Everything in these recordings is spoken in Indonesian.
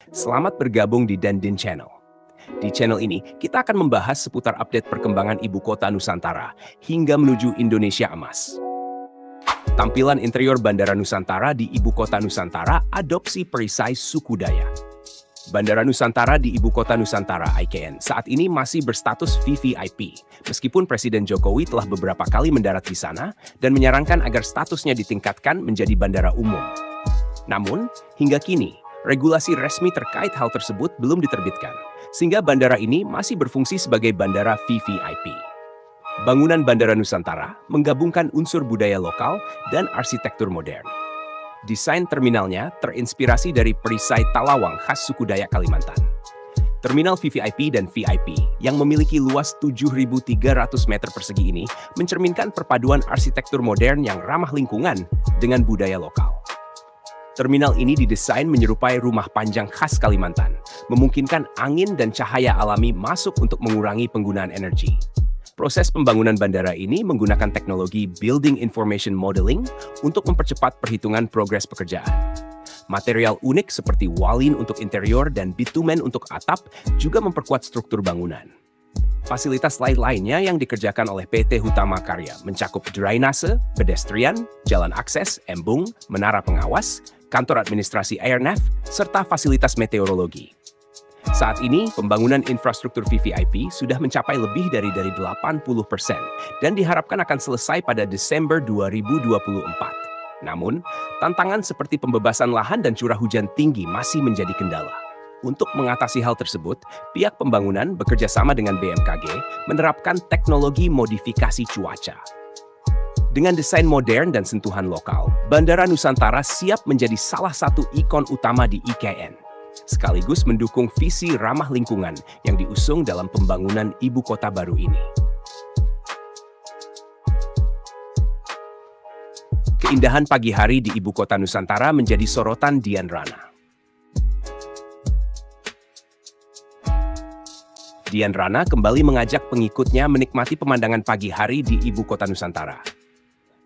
Selamat bergabung di Dandin Channel. Di channel ini, kita akan membahas seputar update perkembangan Ibu Kota Nusantara hingga menuju Indonesia Emas. Tampilan interior Bandara Nusantara di Ibu Kota Nusantara adopsi perisai suku Dayak. Bandara Nusantara di Ibu Kota Nusantara (IKN) saat ini masih berstatus VVIP, meskipun Presiden Jokowi telah beberapa kali mendarat di sana dan menyarankan agar statusnya ditingkatkan menjadi bandara umum. Namun, hingga kini, regulasi resmi terkait hal tersebut belum diterbitkan, sehingga bandara ini masih berfungsi sebagai bandara VVIP. Bangunan Bandara Nusantara menggabungkan unsur budaya lokal dan arsitektur modern. Desain terminalnya terinspirasi dari perisai Talawang khas suku Dayak Kalimantan. Terminal VVIP dan VIP yang memiliki luas 7.300 meter persegi ini mencerminkan perpaduan arsitektur modern yang ramah lingkungan dengan budaya lokal. Terminal ini didesain menyerupai rumah panjang khas Kalimantan, memungkinkan angin dan cahaya alami masuk untuk mengurangi penggunaan energi. Proses pembangunan bandara ini menggunakan teknologi Building Information Modeling untuk mempercepat perhitungan progres pekerjaan. Material unik seperti walin untuk interior dan bitumen untuk atap juga memperkuat struktur bangunan. Fasilitas lain-lainnya yang dikerjakan oleh PT Hutama Karya mencakup drainase, pedestrian, jalan akses, embung, menara pengawas, kantor administrasi airnav, serta fasilitas meteorologi. Saat ini, pembangunan infrastruktur VVIP sudah mencapai lebih dari 80% dan diharapkan akan selesai pada Desember 2024. Namun, tantangan seperti pembebasan lahan dan curah hujan tinggi masih menjadi kendala. Untuk mengatasi hal tersebut, pihak pembangunan bekerja sama dengan BMKG menerapkan teknologi modifikasi cuaca. Dengan desain modern dan sentuhan lokal, Bandara Nusantara siap menjadi salah satu ikon utama di IKN, sekaligus mendukung visi ramah lingkungan yang diusung dalam pembangunan ibu kota baru ini. Keindahan pagi hari di Ibu Kota Nusantara menjadi sorotan Dian Rana. Dian Rana kembali mengajak pengikutnya menikmati pemandangan pagi hari di Ibu Kota Nusantara.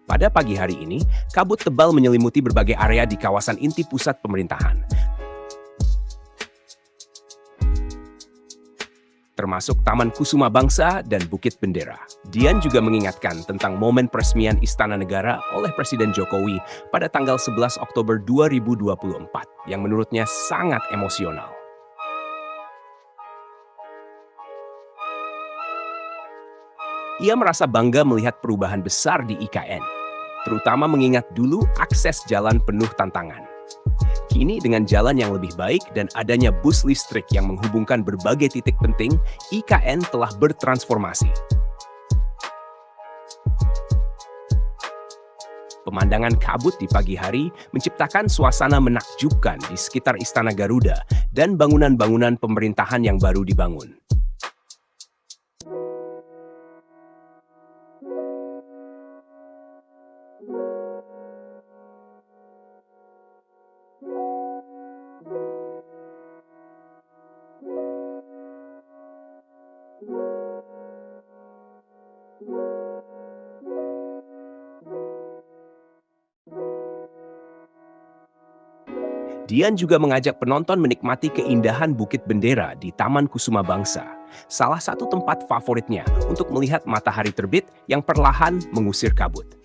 Pada pagi hari ini, kabut tebal menyelimuti berbagai area di kawasan inti pusat pemerintahan, termasuk Taman Kusuma Bangsa dan Bukit Bendera. Dian juga mengingatkan tentang momen peresmian Istana Negara oleh Presiden Jokowi pada tanggal 11 Oktober 2024 yang menurutnya sangat emosional. Ia merasa bangga melihat perubahan besar di IKN, terutama mengingat dulu akses jalan penuh tantangan. Kini dengan jalan yang lebih baik dan adanya bus listrik yang menghubungkan berbagai titik penting, IKN telah bertransformasi. Pemandangan kabut di pagi hari menciptakan suasana menakjubkan di sekitar Istana Garuda dan bangunan-bangunan pemerintahan yang baru dibangun. Dian juga mengajak penonton menikmati keindahan Bukit Bendera di Taman Kusuma Bangsa, salah satu tempat favoritnya untuk melihat matahari terbit yang perlahan mengusir kabut.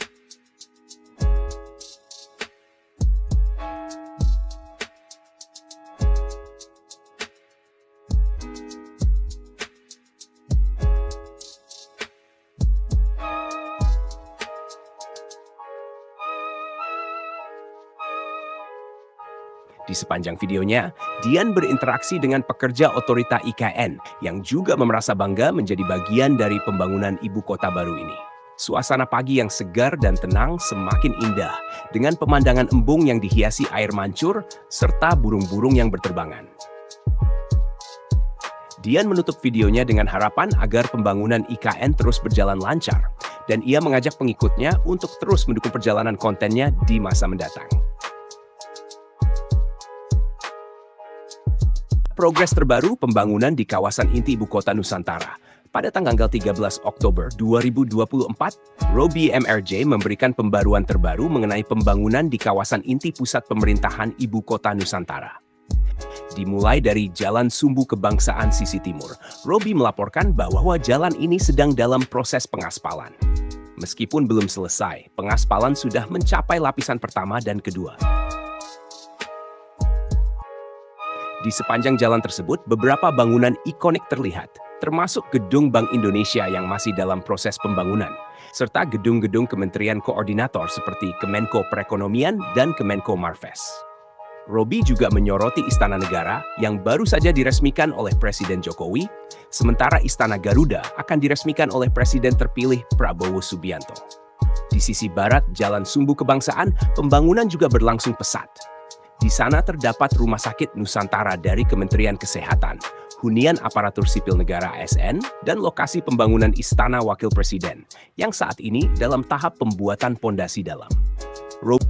Di sepanjang videonya, Dian berinteraksi dengan pekerja otorita IKN yang juga merasa bangga menjadi bagian dari pembangunan ibu kota baru ini. Suasana pagi yang segar dan tenang semakin indah dengan pemandangan embung yang dihiasi air mancur serta burung-burung yang berterbangan. Dian menutup videonya dengan harapan agar pembangunan IKN terus berjalan lancar dan ia mengajak pengikutnya untuk terus mendukung perjalanan kontennya di masa mendatang. Progres terbaru pembangunan di kawasan inti Ibu Kota Nusantara. Pada tanggal 13 Oktober 2024, Robi MRJ memberikan pembaruan terbaru mengenai pembangunan di kawasan inti pusat pemerintahan Ibu Kota Nusantara. Dimulai dari Jalan Sumbu Kebangsaan sisi timur, Robi melaporkan bahwa jalan ini sedang dalam proses pengaspalan. Meskipun belum selesai, pengaspalan sudah mencapai lapisan pertama dan kedua. Di sepanjang jalan tersebut, beberapa bangunan ikonik terlihat, termasuk Gedung Bank Indonesia yang masih dalam proses pembangunan, serta gedung-gedung kementerian koordinator seperti Kemenko Perekonomian dan Kemenko Marves. Robi juga menyoroti Istana Negara yang baru saja diresmikan oleh Presiden Jokowi, sementara Istana Garuda akan diresmikan oleh Presiden terpilih Prabowo Subianto. Di sisi barat Jalan Sumbu Kebangsaan, pembangunan juga berlangsung pesat. Di sana terdapat Rumah Sakit Nusantara dari Kementerian Kesehatan, hunian aparatur sipil negara ASN, dan lokasi pembangunan Istana Wakil Presiden yang saat ini dalam tahap pembuatan pondasi dalam. Robi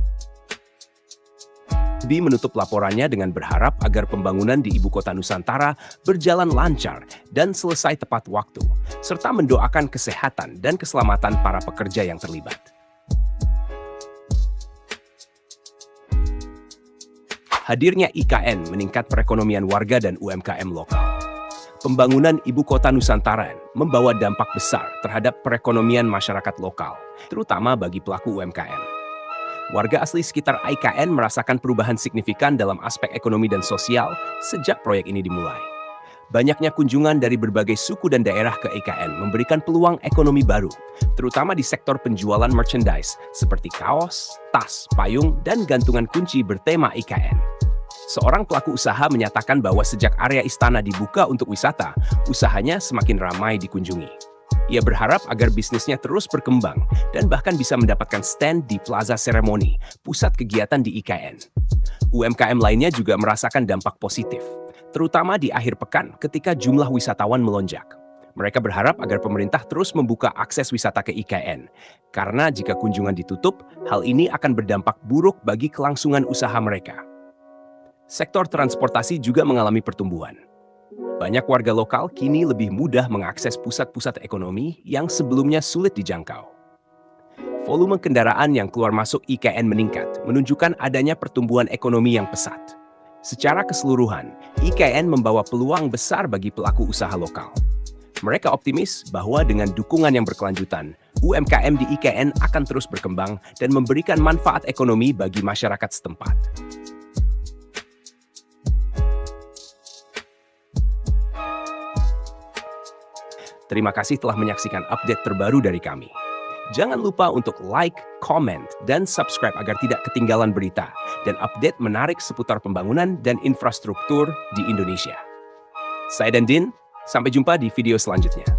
menutup laporannya dengan berharap agar pembangunan di Ibu Kota Nusantara berjalan lancar dan selesai tepat waktu, serta mendoakan kesehatan dan keselamatan para pekerja yang terlibat. Hadirnya IKN meningkat perekonomian warga dan UMKM lokal. Pembangunan Ibu Kota Nusantara membawa dampak besar terhadap perekonomian masyarakat lokal, terutama bagi pelaku UMKM. Warga asli sekitar IKN merasakan perubahan signifikan dalam aspek ekonomi dan sosial sejak proyek ini dimulai. Banyaknya kunjungan dari berbagai suku dan daerah ke IKN memberikan peluang ekonomi baru, terutama di sektor penjualan merchandise seperti kaos, tas, payung, dan gantungan kunci bertema IKN. Seorang pelaku usaha menyatakan bahwa sejak area istana dibuka untuk wisata, usahanya semakin ramai dikunjungi. Ia berharap agar bisnisnya terus berkembang dan bahkan bisa mendapatkan stand di Plaza Seremoni, pusat kegiatan di IKN. UMKM lainnya juga merasakan dampak positif, terutama di akhir pekan ketika jumlah wisatawan melonjak. Mereka berharap agar pemerintah terus membuka akses wisata ke IKN, karena jika kunjungan ditutup, hal ini akan berdampak buruk bagi kelangsungan usaha mereka. Sektor transportasi juga mengalami pertumbuhan. Banyak warga lokal kini lebih mudah mengakses pusat-pusat ekonomi yang sebelumnya sulit dijangkau. Volume kendaraan yang keluar masuk IKN meningkat, menunjukkan adanya pertumbuhan ekonomi yang pesat. Secara keseluruhan, IKN membawa peluang besar bagi pelaku usaha lokal. Mereka optimis bahwa dengan dukungan yang berkelanjutan, UMKM di IKN akan terus berkembang dan memberikan manfaat ekonomi bagi masyarakat setempat. Terima kasih telah menyaksikan update terbaru dari kami. Jangan lupa untuk like, comment, dan subscribe agar tidak ketinggalan berita dan update menarik seputar pembangunan dan infrastruktur di Indonesia. Saya Dandin, sampai jumpa di video selanjutnya.